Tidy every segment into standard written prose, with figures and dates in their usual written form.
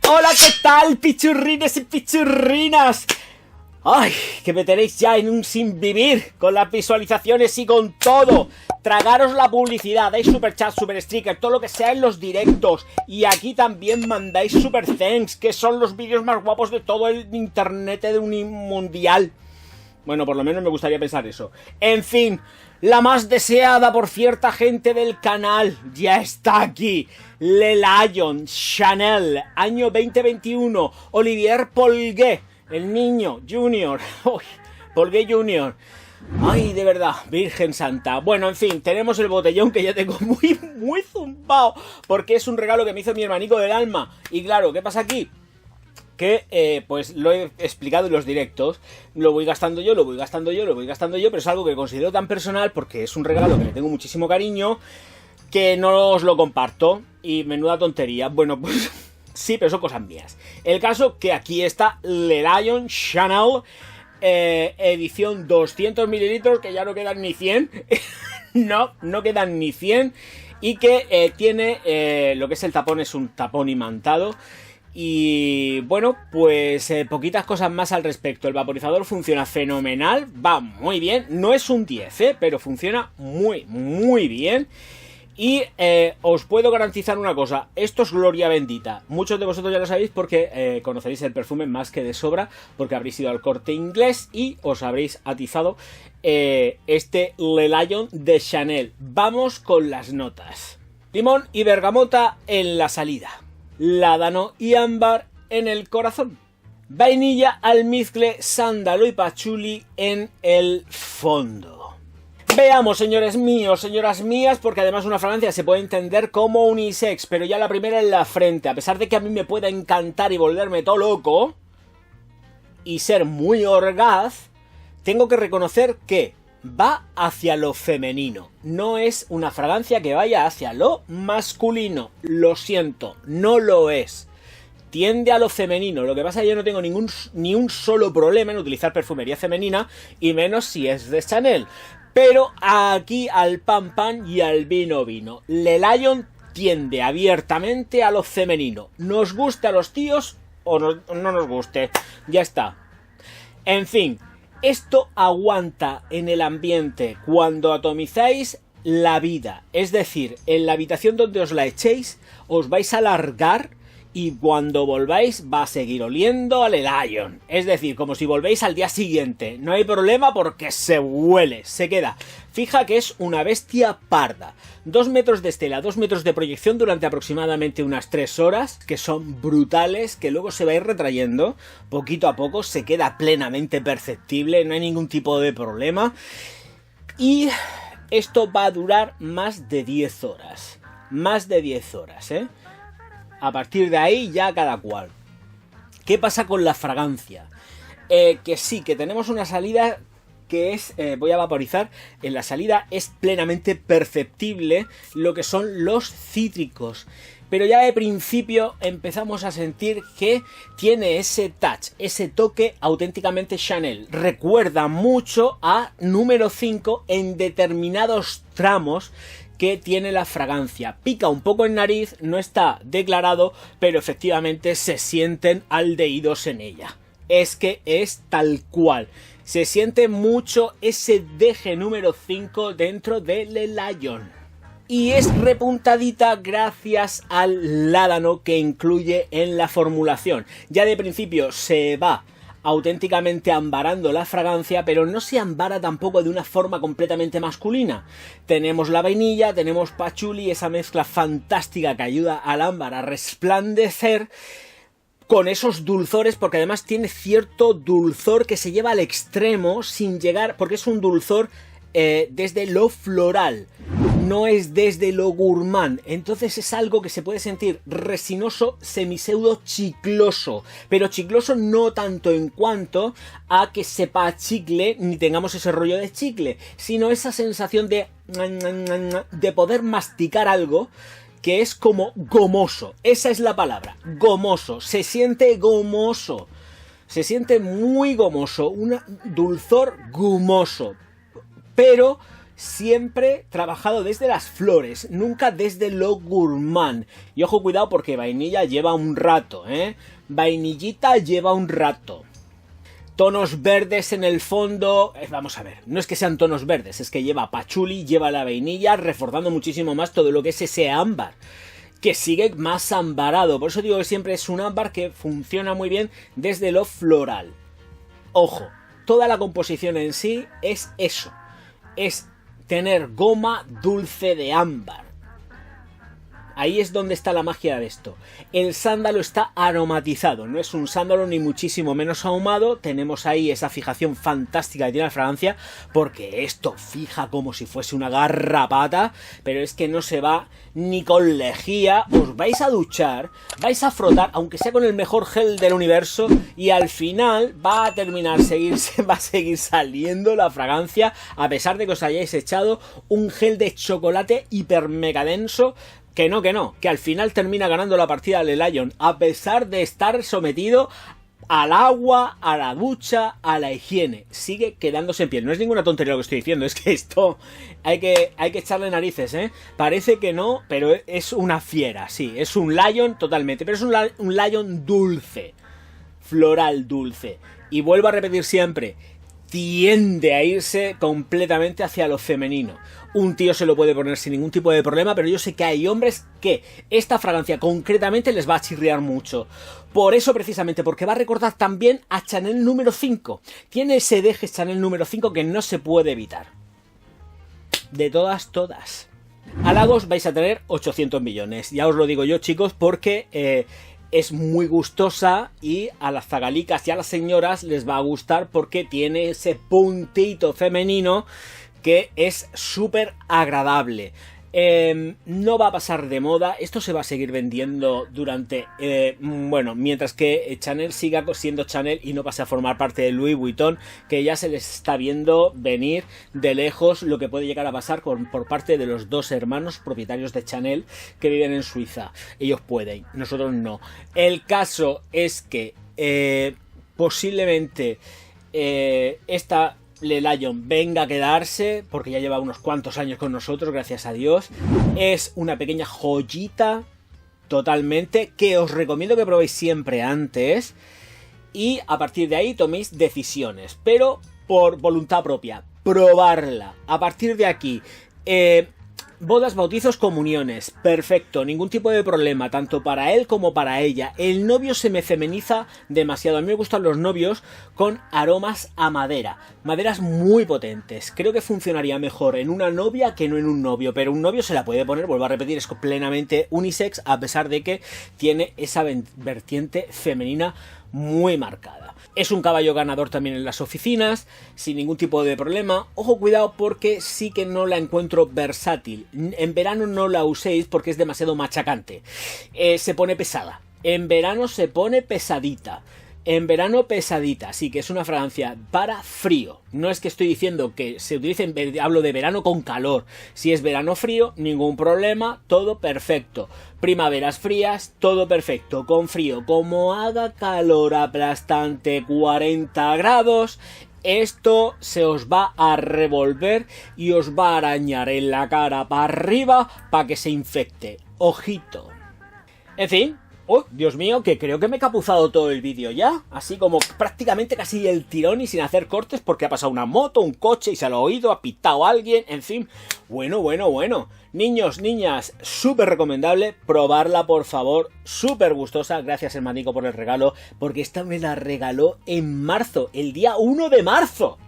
Hola, ¿qué tal, pichurrines y pichurrinas? Ay, que me tenéis ya en un sin vivir, con las visualizaciones y con todo. Tragaros la publicidad, dais superchat, super sticker, todo lo que sea en los directos. Y aquí también mandáis super thanks, que son los vídeos más guapos de todo el internet de un mundial. Bueno, por lo menos me gustaría pensar eso. En fin, la más deseada por cierta gente del canal ya está aquí. Le Lion, Chanel, año 2021. Olivier Polgué, el niño Junior. Uy, Polgué Junior. Ay, de verdad, Virgen Santa. Bueno, en fin, tenemos el botellón que ya tengo muy zumbado, porque es un regalo que me hizo mi hermanico del alma. Y claro, ¿qué pasa aquí? Que pues lo he explicado en los directos, lo voy gastando yo, pero es algo que considero tan personal porque es un regalo que le tengo muchísimo cariño, que no os lo comparto. Y menuda tontería. Bueno, pues sí, pero son cosas mías. El caso que aquí está Le Lion Chanel, edición 200 mililitros, que ya no quedan ni 100. no quedan ni 100. Y que tiene lo que es el tapón, es un tapón imantado. Y bueno, pues poquitas cosas más al respecto. El vaporizador funciona fenomenal, va muy bien. No es un 10, pero funciona muy bien. Y os puedo garantizar una cosa, esto es gloria bendita. Muchos de vosotros ya lo sabéis porque conoceréis el perfume más que de sobra, porque habréis ido al Corte Inglés y os habréis atizado este Le Lion de Chanel. Vamos con las notas. Limón y bergamota en la salida. Ládano y ámbar en el corazón. Vainilla, almizcle, sándalo y pachuli en el fondo. Veamos, señores míos, señoras mías, porque además una fragancia se puede entender como unisex, pero ya la primera en la frente. A pesar de que a mí me pueda encantar y volverme todo loco y ser muy orgaz, tengo que reconocer que va hacia lo femenino. No es una fragancia que vaya hacia lo masculino. Lo siento, no lo es. Tiende a lo femenino. Lo que pasa es que yo no tengo ni un solo problema en utilizar perfumería femenina, y menos si es de Chanel. Pero aquí al pan y al vino. Le Lion tiende abiertamente a lo femenino. Nos guste a los tíos o no nos guste. Ya está. En fin. Esto aguanta en el ambiente cuando atomizáis la vida. Es decir, en la habitación donde os la echéis, os vais a largar y cuando volváis va a seguir oliendo a Le Lion. Es decir, como si volvéis al día siguiente. No hay problema porque se huele, se queda. Fija que es una bestia parda. 2 metros de estela, 2 metros de proyección durante aproximadamente unas 3 horas, que son brutales, que luego se va a ir retrayendo. Poquito a poco se queda plenamente perceptible, no hay ningún tipo de problema. Y esto va a durar más de 10 horas. Más de 10 horas, ¿eh? A partir de ahí ya cada cual. ¿Qué pasa con la fragancia? Que sí, que tenemos una salida que es, voy a vaporizar, en la salida es plenamente perceptible lo que son los cítricos. Pero ya de principio empezamos a sentir que tiene ese touch, ese toque auténticamente Chanel. Recuerda mucho a número 5 en determinados tramos que tiene la fragancia. Pica un poco en nariz, no está declarado, pero efectivamente se sienten aldehídos en ella. Es que es tal cual. Se siente mucho ese deje número 5 dentro de Le Lion. Y es repuntadita gracias al ládano que incluye en la formulación. Ya de principio se va auténticamente ambarando la fragancia, pero no se ambara tampoco de una forma completamente masculina. Tenemos la vainilla, tenemos pachuli, esa mezcla fantástica que ayuda al ámbar a resplandecer con esos dulzores, porque además tiene cierto dulzor que se lleva al extremo sin llegar, porque es un dulzor desde lo floral, no es desde lo gourmand. Entonces es algo que se puede sentir resinoso, semiseudo chicloso, pero chicloso no tanto en cuanto a que sepa a chicle ni tengamos ese rollo de chicle, sino esa sensación de poder masticar algo que es como gomoso. Esa es la palabra, gomoso. Se siente gomoso, se siente muy gomoso, un dulzor gomoso, pero siempre trabajado desde las flores, nunca desde lo gourmand. Y ojo, cuidado, porque vainilla lleva un rato, vainillita lleva un rato. Tonos verdes en el fondo, vamos a ver, no es que sean tonos verdes, es que lleva patchouli, lleva la vainilla, reforzando muchísimo más todo lo que es ese ámbar, que sigue más ambarado. Por eso digo que siempre es un ámbar que funciona muy bien desde lo floral. Ojo, toda la composición en sí es eso, es tener goma dulce de ámbar. Ahí es donde está la magia de esto. El sándalo está aromatizado, no es un sándalo ni muchísimo menos ahumado. Tenemos ahí esa fijación fantástica que tiene la fragancia, porque esto fija como si fuese una garrapata, pero es que no se va ni con lejía. Os vais a duchar, vais a frotar, aunque sea con el mejor gel del universo, y al final va a terminar, va a seguir saliendo la fragancia, a pesar de que os hayáis echado un gel de chocolate hiper mega denso. Que no, que al final termina ganando la partida del Lion, a pesar de estar sometido al agua, a la ducha, a la higiene. Sigue quedándose en piel. No es ninguna tontería lo que estoy diciendo, es que esto hay que echarle narices, Parece que no, pero es una fiera, sí, es un Lion totalmente, pero es un Lion dulce, floral dulce. Y vuelvo a repetir siempre, tiende a irse completamente hacia lo femenino. Un tío se lo puede poner sin ningún tipo de problema, pero yo sé que hay hombres que esta fragancia concretamente les va a chirriar mucho. Por eso precisamente, porque va a recordar también a Chanel número 5. Tiene ese deje Chanel número 5 que no se puede evitar. De todas. Halagos vais a tener 800 millones. Ya os lo digo yo, chicos, porque es muy gustosa y a las zagalicas y a las señoras les va a gustar porque tiene ese puntito femenino que es súper agradable. No va a pasar de moda, esto se va a seguir vendiendo durante, mientras que Chanel siga siendo Chanel y no pase a formar parte de Louis Vuitton, que ya se les está viendo venir de lejos lo que puede llegar a pasar por parte de los dos hermanos propietarios de Chanel que viven en Suiza. Ellos pueden, nosotros no. El caso es que posiblemente esta Le Lion venga a quedarse, porque ya lleva unos cuantos años con nosotros, gracias a Dios. Es una pequeña joyita totalmente que os recomiendo que probéis siempre antes y a partir de ahí toméis decisiones, pero por voluntad propia, probarla. A partir de aquí, bodas, bautizos, comuniones, perfecto, ningún tipo de problema, tanto para él como para ella. El novio se me feminiza demasiado, a mí me gustan los novios con aromas a madera, maderas muy potentes. Creo que funcionaría mejor en una novia que no en un novio, pero un novio se la puede poner, vuelvo a repetir, es plenamente unisex, a pesar de que tiene esa vertiente femenina muy marcada. Es un caballo ganador también en las oficinas, sin ningún tipo de problema. Ojo, cuidado, porque sí que no la encuentro versátil. En verano no la uséis porque es demasiado machacante. Se pone pesada. En verano se pone pesadita. En verano pesadita, sí que es una fragancia para frío. No es que estoy diciendo que se utilice, hablo de verano con calor. Si es verano frío, ningún problema, todo perfecto. Primaveras frías, todo perfecto. Con frío, como haga calor aplastante 40 grados, esto se os va a revolver y os va a arañar en la cara para arriba para que se infecte. Ojito. En fin. ¡Oh, Dios mío! Que creo que me he capuzado todo el vídeo ya. Así como prácticamente casi el tirón y sin hacer cortes porque ha pasado una moto, un coche y se lo ha oído, ha pitado a alguien, en fin. Bueno. Niños, niñas, súper recomendable. Probarla, por favor. Súper gustosa. Gracias, hermanico, por el regalo. Porque esta me la regaló en marzo, el día 1 de marzo.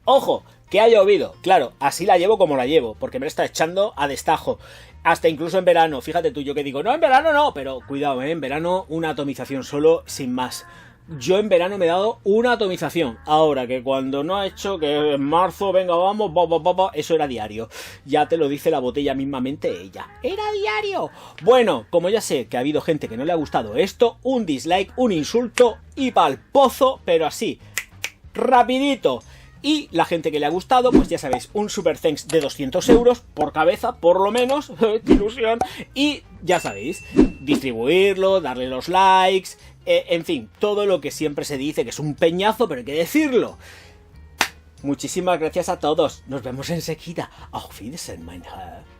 ¡Ojo! Que ha llovido. Claro, así la llevo como la llevo, porque me la está echando a destajo. Hasta incluso en verano, fíjate tú, yo que digo, no, en verano no, pero cuidado, en verano una atomización solo, sin más. Yo en verano me he dado una atomización, ahora que cuando no ha hecho, que en marzo, venga, vamos, eso era diario. Ya te lo dice la botella mismamente ella. ¡Era diario! Bueno, como ya sé que ha habido gente que no le ha gustado esto, un dislike, un insulto y pa'l pozo, pero así, rapidito. Y la gente que le ha gustado, pues ya sabéis, un super thanks de 200 euros por cabeza, por lo menos, ¡qué ilusión! Y ya sabéis, distribuirlo, darle los likes, en fin, todo lo que siempre se dice que es un peñazo, pero hay que decirlo. Muchísimas gracias a todos. Nos vemos enseguida. Auf Wiedersehen, mein Herr.